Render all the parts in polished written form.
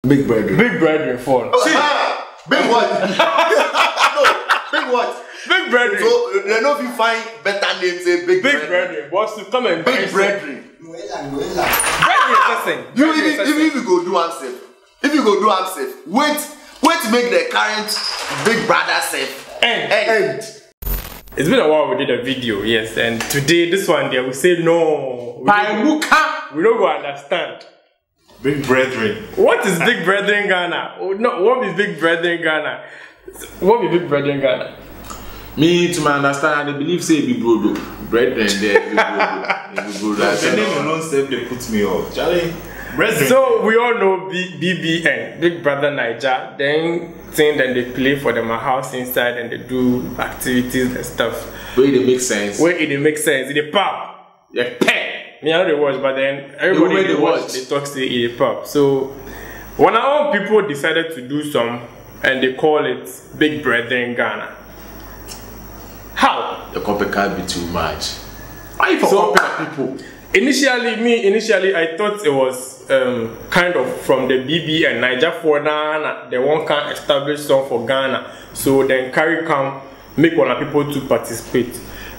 Big Brethren. Big Brethren phone. Oh, big what? No, big what? Big Brethren. So, you know if you find better names, say Big Brethren. What's to come and Big Brethren. Brethren, If you go do am safe, if you go do am safe, wait to make the current Big Brother safe end. It's been a while we did a video, yes, and today this one there we say no. We don't go understand. Big Brethren. What is Big Brethren Ghana? Oh, no, what is Big Brethren Ghana? What is Big Brethren Ghana? Me, to my understand, I believe say Big Brodo. Brethren there, Big Brodo. The name alone said they put me off. Charlie, Brethren. So we all know BBN, Big Brother Niger. Then thing that they play for them a house inside and they do activities and stuff. Where it make sense. Where it make sense. In the pub. Yeah, pay. Me, I know they watch, but then everybody they watch, they talk to in the pub. So when our own people decided to do some and they call it Big Brethren Ghana. How? The copycat be too much. Why you for copycat people? Initially, I thought it was kind of from the BB and Niger for Ghana. They one can establish some for Ghana. So then carry come make one of people to participate.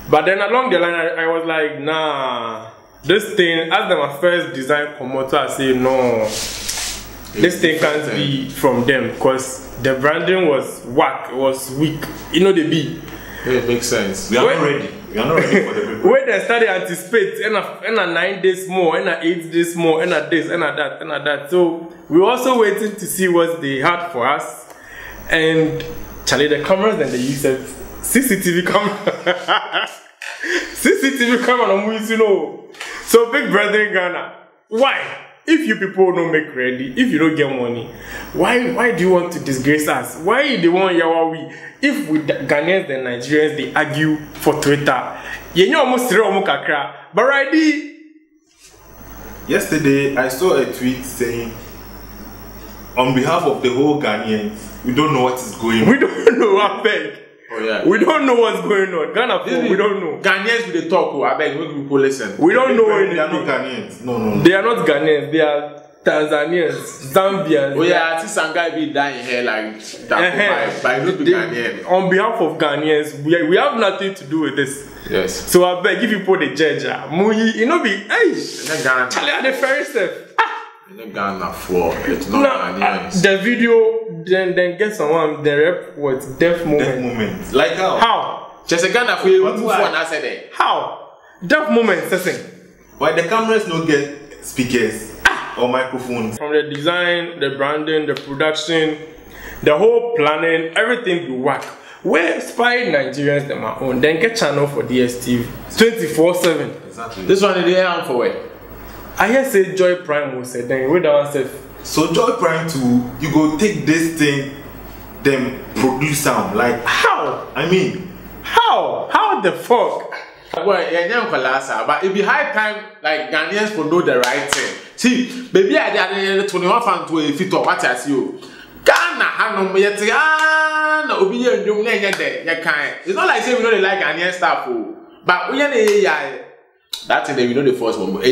But then along the line, I was like, nah, this thing, as my first design promoter, I say no, this thing can't be from them because the branding was whack, it was weak. You know the B. It makes sense. We are not ready. We are not ready for the people. When they started anticipate, and a 9 days more, and a 8 days more, and a this, and a that, and a that. So we were also waiting to see what they had for us. And Charlie, the cameras and they used CCTV camera. CCTV camera, you know. So Big Brethren Ghana, why? If you people don't make ready, if you don't get money, why do you want to disgrace us? Why they want Yawawi? If we Ghanaians and Nigerians they argue for Twitter, you know almost kakra. But right yesterday I saw a tweet saying, on behalf of the whole Ghanaians, we don't know what is going on. We don't know, I beg. Oh yeah. We don't know what's going on. Ghana, we don't know. Ghanaians with the talk. I beg, make people listen. We don't know anything. They are not Ghanaians. No. They are not Ghanaians. They are Tanzanians, Zambians. Oh yeah, I see some guy be dying here like that. By not be Ghanaian. On behalf of Ghanaians, we have nothing to do with this. Yes. So I beg if you put the judge, you know be Charlie at the very step. Ghana for it's not Ghanaians. The video then get someone the rep was deaf moment. Like how? How? Just a Ghana for you and I said it. How? Deaf moment setting. Why the cameras don't get speakers or microphones? From the design, the branding, the production, the whole planning, everything be whack. Where spy Nigerians them are on, then get channel for DSTV 24/7. Exactly. This one they have for it. I hear say Joy Prime will say then wait down safe. So Joy Prime 2, you go take this thing, then produce them like How? I mean, How the fuck? Well, yeah, but it be high time like Ghanaians for know the right thing. See, baby, I did 21 fan to a fit of what I see you. Ghana, Hanum, yet, Obi, and you can't. It's not like say we know they like Ghanaian stuff, but we are that's the we know the first one. That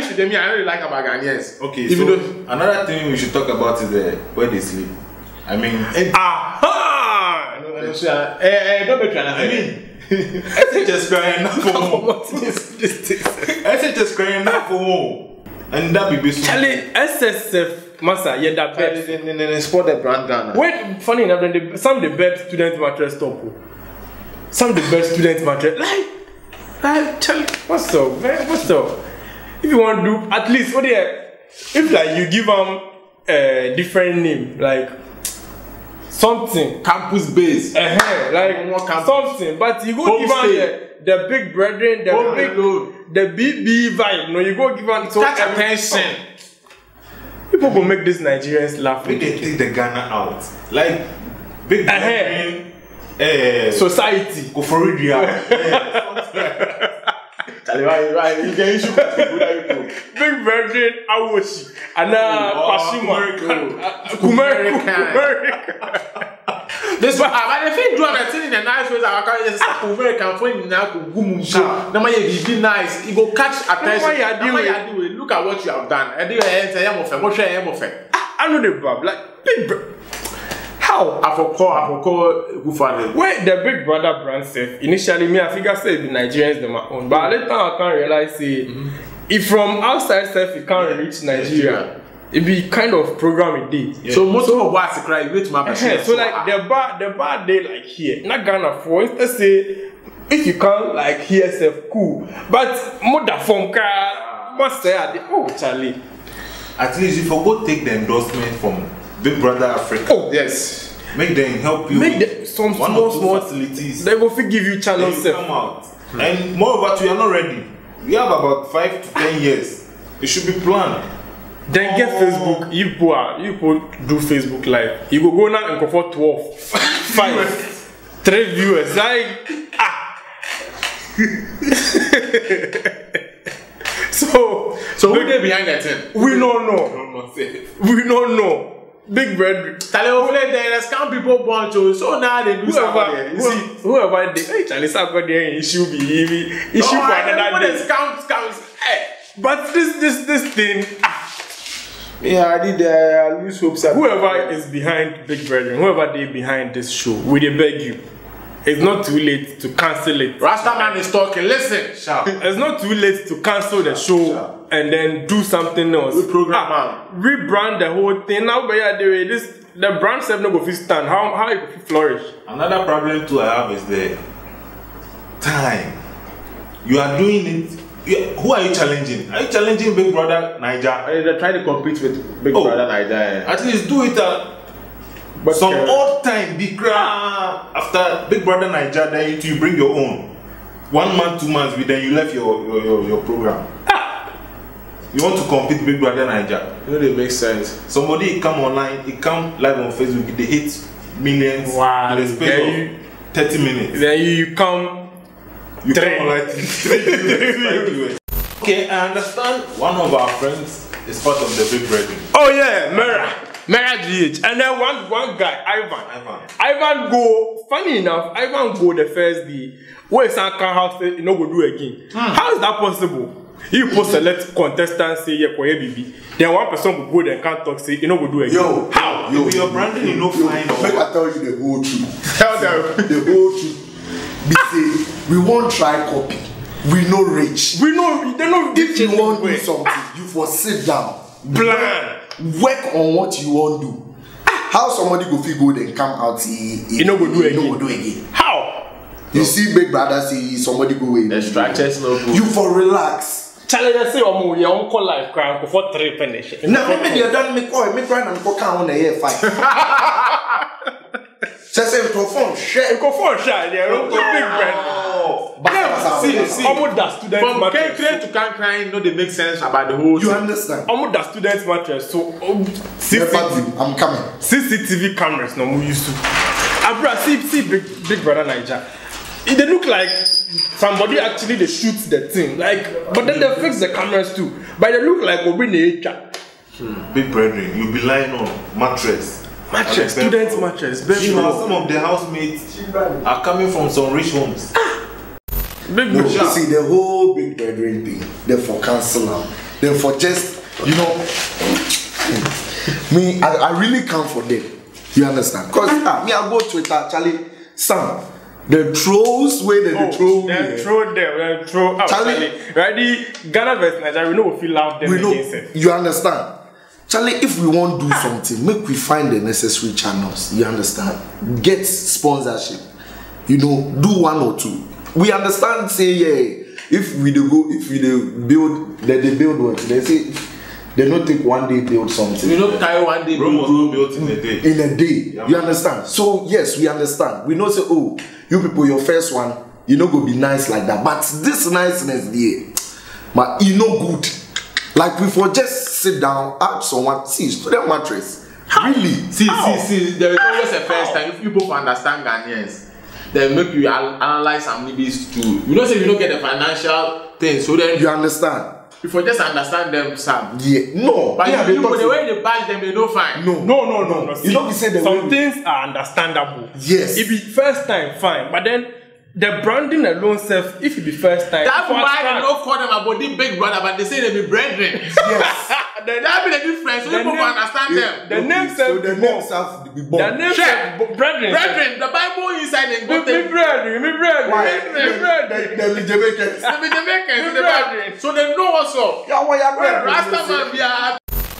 issue them I really like about Ghanaians. okay, even so though another thing we should talk about is where they sleep. I mean, Don't be trying to I mean, I say just crying enough for home. I say just crying enough for home, and that be based. Charlie SSF Massa, yeah, that bed. then sport the brand Ghana. Wait, funny enough, then some of the best student mattress stop. Some of the best student mattress. Like, Charlie, what's up, man? What's up? If you want to do, at least, what if like you give them a different name, like something. Campus base. Like something. But you go give them the Big Brethren, the BB vibe. No, you go give them so attention. People go make these Nigerians laugh. We can take the Ghana out. Like Big Brethren. Society. Go for it, Right, you can issue Big Brethren, Awoshi, and Kumerica. This one, but if you do a thing in a nice way, I can't just Kumerica for him now. Gumusha, no matter be nice, he go catch attention. Look look at what you have done. I know the Bob, like big how? I forgot who found it. Where the Big Brother brand said initially me I figure say the Nigerians them are own, but later I can't realize say if from outside self you can't reach Nigeria. It be kind of program it did. Yeah. So most of us cry wait my machine. So like the bar they like here. Not Ghana for let's say if you can't like hear self cool. But mother from car must say oh Charlie. At least if you go take the endorsement from Big Brother Africa. Oh yes. Make them help you. Make them some small facilities. They will give you channel self. Come out. And moreover, we are not ready. We have about 5 to 10 years. It should be planned. Then get Facebook. You people do Facebook live. You go now and go for 12, 5, 3 viewers. Like So who they behind that thing? We don't know. We don't know. Big Bread. There's scam people born to so now they do something. Whoever they Charlie Sako there issue be issue for another day. Scams. But this thing. Yeah, I did lose hopes. Whoever is behind Big Brother, whoever they behind this show, we they beg you. It's not too late to cancel it. Rastaman is talking. Listen, it's not too late to cancel the show and then do something else. Rebrand the whole thing. Now, but yeah, the brand self no go fit stand. How it go flourish? Another problem too I have is the time. You are doing it. Who are you challenging? Are you challenging Big Brother Niger? They're trying to compete with Big Brother Niger. At least do it but some odd time. Be after Big Brother Niger, then you bring your own. 1 month, 2 months, then you left your program. You want to compete Big Brother Niger? You know, it makes sense. Somebody come online, he come live on Facebook, they hit millions. Wow. In the space of 30 minutes. Then you come. You come online. Okay, I understand one of our friends is part of the Big Brother. Oh yeah, Mera GH. And then one guy, Ivan go, funny enough, Ivan go the first day. Where some can house you know go do again. How is that possible? You post select contestants say yeah, BB. Then one person will go there and can't talk say you know go do again. Yo, how? Your branding you know fine. Make I tell you the whole truth. Tell them the whole truth. They say we won't try copy. We no rich. We know they know if you want to do something, you for sit down. Plan. Work on what you want to do. How somebody go feel good and come out you know go do again. How? You see Big Brother say somebody go away. The structure's no good. You for relax. Charlie, they say your uncle life cry for 3 pennies. Now maybe they done me cry and go count on a year 5. Say microphone share. Microphone share. They don't Big Brother. See, almost the student from K3 to Kankran, you know they make sense about the whole. You understand? Almost the students matter. So I'm coming. CCTV cameras no we used to. Abra see Big Brother Niger. They look like somebody actually they shoot the thing. Like, but then they fix the cameras too. But they look like Obi nature. Big Brother, you'll be lying on mattress. Students mattress. You know, some of the housemates are coming from some rich homes. No, see the whole Big Brethren thing, they're for cancel now. They're for just, you know, me, I really come for them. You understand? Because me, I go Twitter, Charlie, Sam, the trolls where they troll me. They troll them, they troll out. Charlie, ready? Ghana vs Nigeria, we know if we love them. We know, you understand? Charlie, if we want to do something, make we find the necessary channels. You understand? Get sponsorship. You know, do 1 or 2. We understand, say, yeah, if we build, they build what? They say, they don't take 1 day build something. We don't carry 1 day build in a day. In a day, yeah. You understand? So, yes, we understand. We know, say, oh, you people, your first one, you know, go be nice like that. But this niceness there, but you know good. Like, we for just sit down, ask someone, see, student mattress. Really? See, there is always a first time. If you both understand Ghanaians, they make you analyze some nibbies too. You know, say you don't get the financial thing, so then you understand. If you just understand them, Sam. Yeah, no. But yeah, the way they bash them, they don't find. No. See, you don't say the some things are understandable. Yes. If it's first time, fine. But then the branding alone self, if it be first time. That's why they don't call them about the big brother, but they say they be brethren. Yes. That be the difference. So people understand them. The name self. So the names have to be born. The name self. Brethren. Brethren. The Bible inside and go Me brethren. Why? They be Jamaicans. They be Jamaicans. So they know what's up. Yeah, why are Rasta man be a